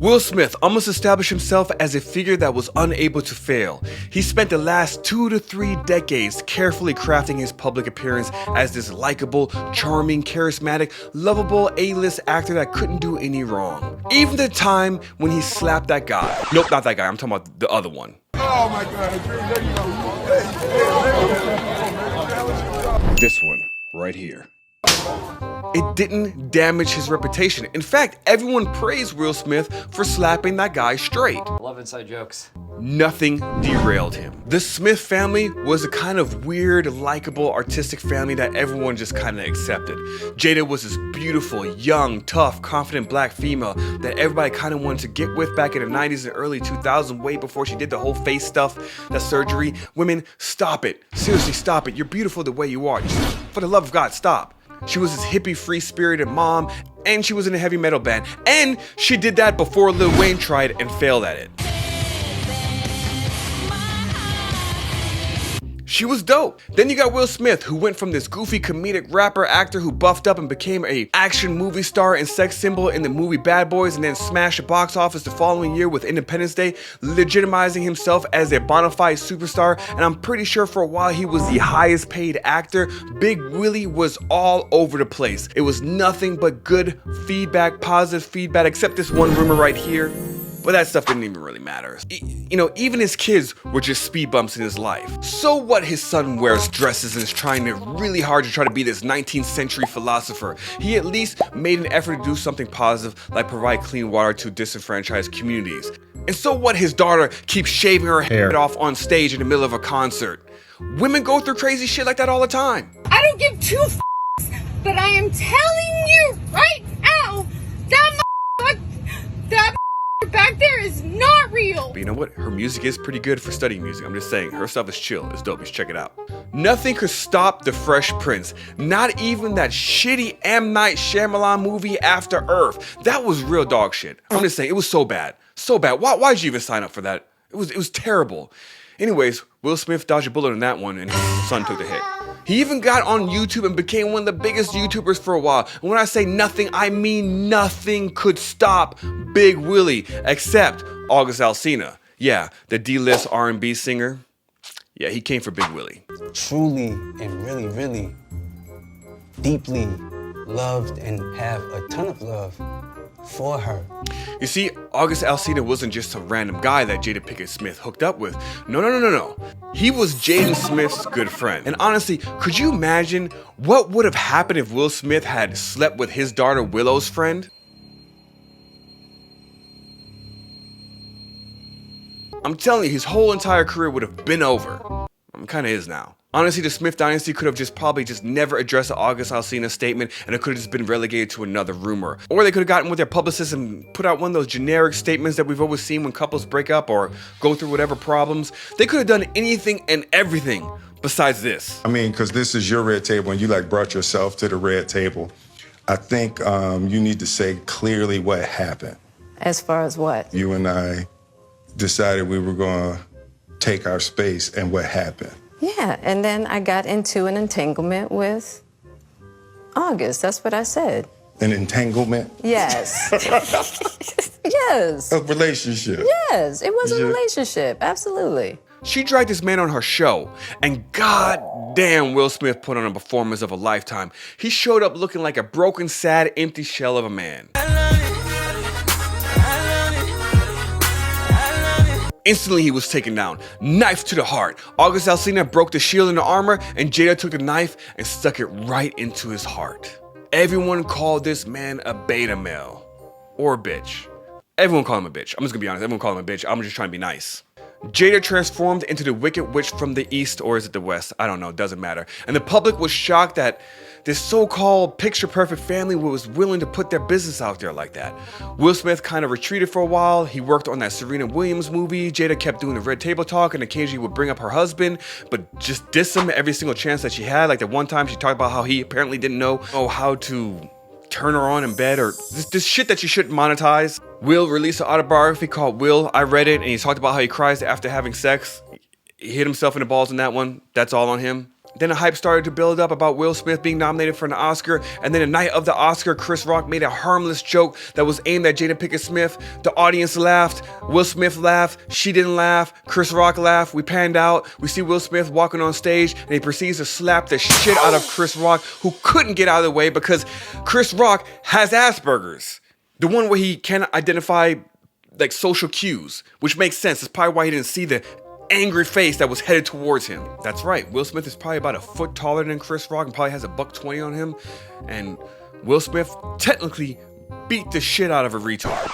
Will Smith almost established himself as a figure that was unable to fail. He spent the last 2 to 3 decades carefully crafting his public appearance as this likable, charming, charismatic, lovable A-list actor that couldn't do any wrong. Even the time when he slapped that guy. Nope, not that guy, I'm talking about the other one. Oh my God, there you go. This one, right here. It didn't damage his reputation. In fact, everyone praised Will Smith for slapping that guy straight. Love inside jokes. Nothing derailed him. The Smith family was a kind of weird, likable, artistic family that everyone just kind of accepted. Jada was this beautiful, young, tough, confident black female that everybody kind of wanted to get with back in the 90s and early 2000s, way before she did the whole face stuff, that surgery. Women, stop it. Seriously, stop it. You're beautiful the way you are. Just, for the love of God, stop. She was this hippie, free-spirited mom, and she was in a heavy metal band. And she did that before Lil Wayne tried and failed at it. She was dope. Then you got Will Smith, who went from this goofy comedic rapper actor who buffed up and became a action movie star and sex symbol in the movie Bad Boys, and then smashed the box office the following year with Independence Day, legitimizing himself as a bona fide superstar. And I'm pretty sure for a while he was the highest paid actor. Big Willie was all over the place. It was nothing but good feedback, positive feedback, except this one rumor right here. But that stuff didn't even really matter. You know, even his kids were just speed bumps in his life. So what his son wears dresses and is trying really hard to try to be this 19th century philosopher. He at least made an effort to do something positive, like provide clean water to disenfranchised communities. And so what his daughter keeps shaving her head off on stage in the middle of a concert. Women go through crazy shit like that all the time. I don't give two f***s, but I am telling you right now, that back there is not real. But you know what? Her music is pretty good for studying music. I'm just saying, her stuff is chill. It's dope. You should check it out. Nothing could stop the Fresh Prince. Not even that shitty M. Night Shyamalan movie After Earth. That was real dog shit. I'm just saying, it was so bad. So bad. Why'd you even sign up for that? It was terrible. Anyways, Will Smith dodged a bullet on that one and his son took the hit. He even got on YouTube and became one of the biggest YouTubers for a while. And when I say nothing, I mean nothing could stop Big Willie except August Alsina. Yeah, the D-list R&B singer. Yeah, he came for Big Willie. Truly and really, really deeply loved and have a ton of love for her. You see, August Alsina wasn't just a random guy that Jada Pinkett Smith hooked up with. No. He was Jaden Smith's good friend. And honestly, could you imagine what would have happened if Will Smith had slept with his daughter Willow's friend? I'm telling you, his whole entire career would have been over. Kind of is now. Honestly, the Smith dynasty could have probably never addressed the August Alsina statement, and it could have just been relegated to another rumor. Or they could have gotten with their publicist and put out one of those generic statements that we've always seen when couples break up or go through whatever problems. They could have done anything and everything besides this. I mean, because this is your red table and you brought yourself to the red table. I think you need to say clearly what happened. As far as what? You and I decided we were going to take our space, and what happened? Yeah, and then I got into an entanglement with August. That's what I said. An entanglement? Yes. Yes. A relationship? Yes, it was a relationship, absolutely. She dragged this man on her show, and god damn, Will Smith put on a performance of a lifetime. He showed up looking like a broken, sad, empty shell of a man. Instantly, he was taken down, knife to the heart. August Alsina broke the shield and the armor, and Jada took the knife and stuck it right into his heart. Everyone called this man a beta male, or a bitch. Everyone called him a bitch. I'm just gonna be honest, everyone called him a bitch. I'm just trying to be nice. Jada transformed into the Wicked Witch from the East, or is it the West? I don't know, doesn't matter. And the public was shocked that this so-called picture-perfect family was willing to put their business out there like that. Will Smith kind of retreated for a while. He worked on that Serena Williams movie. Jada kept doing the red table talk and occasionally would bring up her husband, but just diss him every single chance that she had. Like the one time she talked about how he apparently didn't know how to turn her on in bed, or this shit that you shouldn't monetize. Will released an autobiography called Will. I read it, and he talked about how he cries after having sex. He hit himself in the balls in that one. That's all on him. Then the hype started to build up about Will Smith being nominated for an Oscar, and then the night of the Oscar, Chris Rock made a harmless joke that was aimed at Jada Pinkett Smith. The audience laughed, Will Smith laughed, she didn't laugh, Chris Rock laughed, we panned out, we see Will Smith walking on stage, and he proceeds to slap the shit out of Chris Rock, who couldn't get out of the way because Chris Rock has Asperger's. The one where he cannot identify like social cues, which makes sense. It's probably why he didn't see the angry face that was headed towards him. That's right, Will Smith is probably about a foot taller than Chris Rock and probably has a $120 on him, and Will Smith technically beat the shit out of a retard.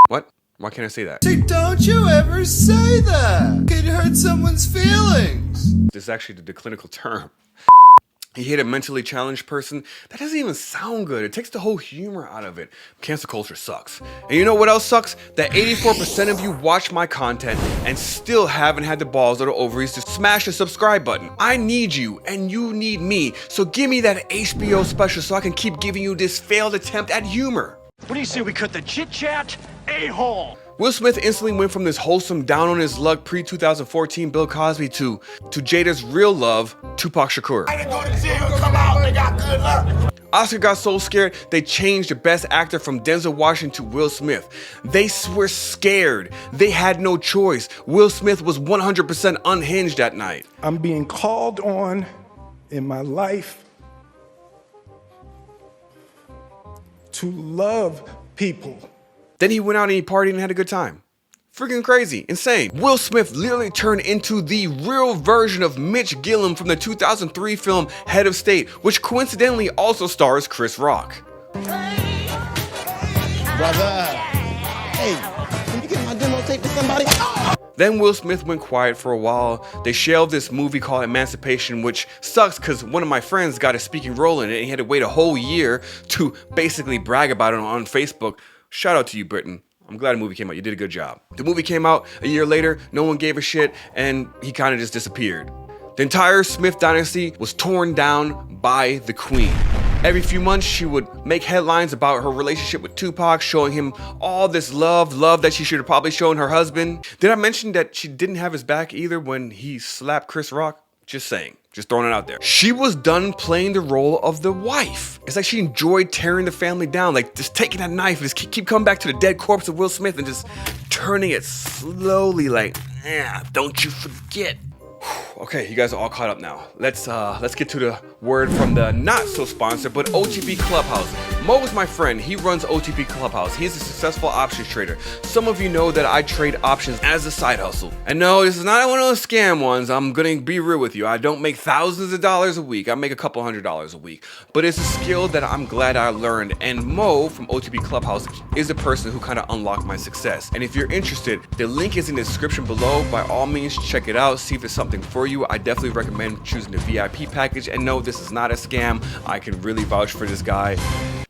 What? Why can't I say that? Say, don't you ever say that. It could hurt someone's feelings. This is actually the clinical term. He hit a mentally challenged person. That doesn't even sound good. It takes the whole humor out of it. Cancel culture sucks. And you know what else sucks? That 84% of you watch my content and still haven't had the balls or the ovaries to smash the subscribe button. I need you and you need me. So give me that HBO special so I can keep giving you this failed attempt at humor. What do you say we cut the chit-chat? A-hole! Will Smith instantly went from this wholesome, down on his luck pre-2014 Bill Cosby to Jada's real love, Tupac Shakur. I didn't go to jail, come out, they got good luck. Oscar got so scared, they changed the best actor from Denzel Washington to Will Smith. They were scared. They had no choice. Will Smith was 100% unhinged that night. I'm being called on in my life to love people. Then he went out and he partied and had a good time. Freaking crazy, insane. Will Smith literally turned into the real version of Mitch Gillum from the 2003 film Head of State, which coincidentally also stars Chris Rock. Brother, hey, can you get my demo tape to somebody? Then Will Smith went quiet for a while. They shelved this movie called Emancipation, which sucks because one of my friends got a speaking role in it and he had to wait a whole year to basically brag about it on Facebook. Shout out to you, Britain. I'm glad the movie came out. You did a good job. The movie came out a year later. No one gave a shit, and he kind of just disappeared. The entire Smith dynasty was torn down by the Queen. Every few months, she would make headlines about her relationship with Tupac, showing him all this love that she should have probably shown her husband. Did I mention that she didn't have his back either when he slapped Chris Rock? Just saying. Just throwing it out there. She was done playing the role of the wife. It's like she enjoyed tearing the family down, like just taking that knife and just keep coming back to the dead corpse of Will Smith and just turning it slowly like, don't you forget. Okay, you guys are all caught up now. Let's get to the word from the not so sponsor, but OTB Clubhouse. Mo is my friend. He runs OTB Clubhouse. He's a successful options trader. Some of you know that I trade options as a side hustle. And no, this is not one of those scam ones. I'm gonna be real with you. I don't make thousands of dollars a week. I make a couple $100s a week. But it's a skill that I'm glad I learned. And Mo from OTB Clubhouse is the person who kind of unlocked my success. And if you're interested, the link is in the description below. By all means, check it out. See if it's something for you. I definitely recommend choosing the VIP package. And no, this is not a scam. I can really vouch for this guy.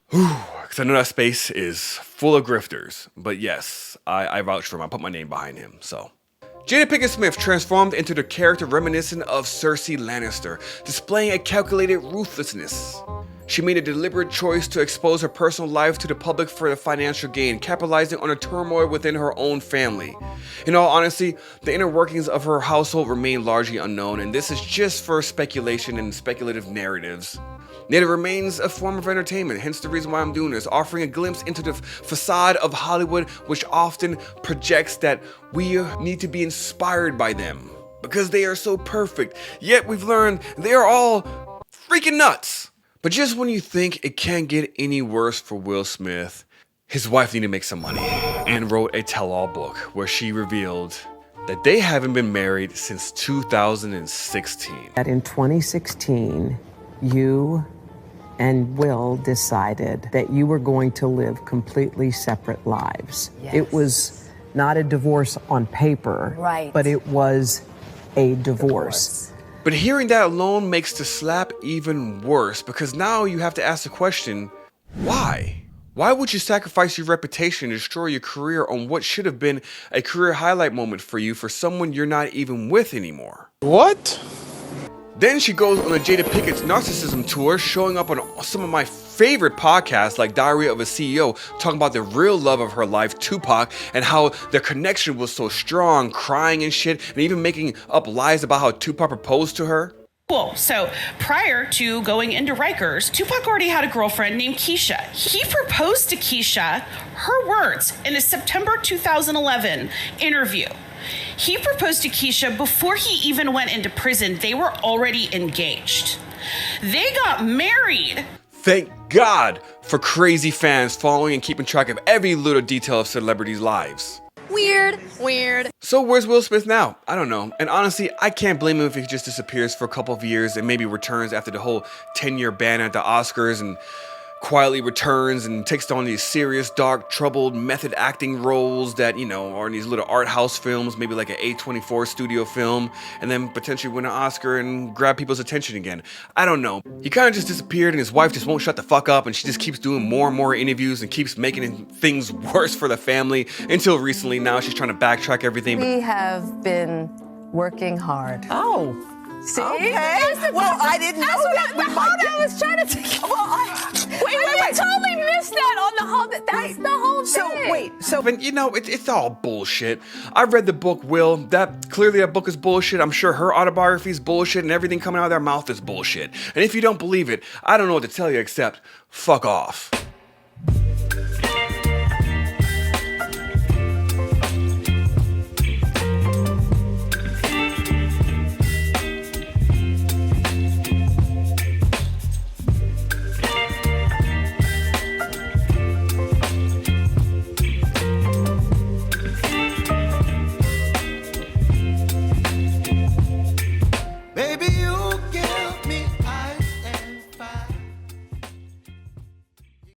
Because I know that space is full of grifters. But yes, I vouch for him. I put my name behind him. So Jada Pinkett Smith transformed into the character reminiscent of Cersei Lannister, displaying a calculated ruthlessness. She made a deliberate choice to expose her personal life to the public for the financial gain, capitalizing on the turmoil within her own family. In all honesty, the inner workings of her household remain largely unknown, and this is just for speculation and speculative narratives. Yet it remains a form of entertainment, hence the reason why I'm doing this, offering a glimpse into the facade of Hollywood, which often projects that we need to be inspired by them, because they are so perfect. Yet we've learned they are all freaking nuts. But just when you think it can't get any worse for Will Smith, his wife needed to make some money and wrote a tell-all book where she revealed that they haven't been married since 2016. That in 2016, you and Will decided that you were going to live completely separate lives. Yes. It was not a divorce on paper, right, but it was a divorce. But hearing that alone makes the slap even worse, because now you have to ask the question, why? Why would you sacrifice your reputation and destroy your career on what should have been a career highlight moment for you for someone you're not even with anymore? What? Then she goes on a Jada Pinkett's narcissism tour, showing up on some of my favorite podcasts like Diary of a CEO, talking about the real love of her life, Tupac, and how their connection was so strong, crying and shit, and even making up lies about how Tupac proposed to her. Cool. So prior to going into Rikers, Tupac already had a girlfriend named Keisha. He proposed to Keisha, her words, in a September 2011 interview. He proposed to Keisha before he even went into prison. They were already engaged. They got married. Thank God for crazy fans following and keeping track of every little detail of celebrities' lives. Weird. So where's Will Smith now? I don't know. And honestly, I can't blame him if he just disappears for a couple of years and maybe returns after the whole 10-year ban at the Oscars and quietly returns and takes on these serious, dark, troubled, method acting roles that, you know, are in these little art house films, maybe like an A24 studio film, and then potentially win an Oscar and grab people's attention again. I don't know. He kind of just disappeared and his wife just won't shut the fuck up and she just keeps doing more and more interviews and keeps making things worse for the family until recently now she's trying to backtrack everything. We have been working hard. Oh. See? Okay. Well, I didn't know that. I was trying to take. Wait. Totally missed that on the whole. That's the whole thing. And you know, it's all bullshit. I read the book, Will. Clearly that book is bullshit. I'm sure her autobiography is bullshit and everything coming out of their mouth is bullshit. And if you don't believe it, I don't know what to tell you except fuck off.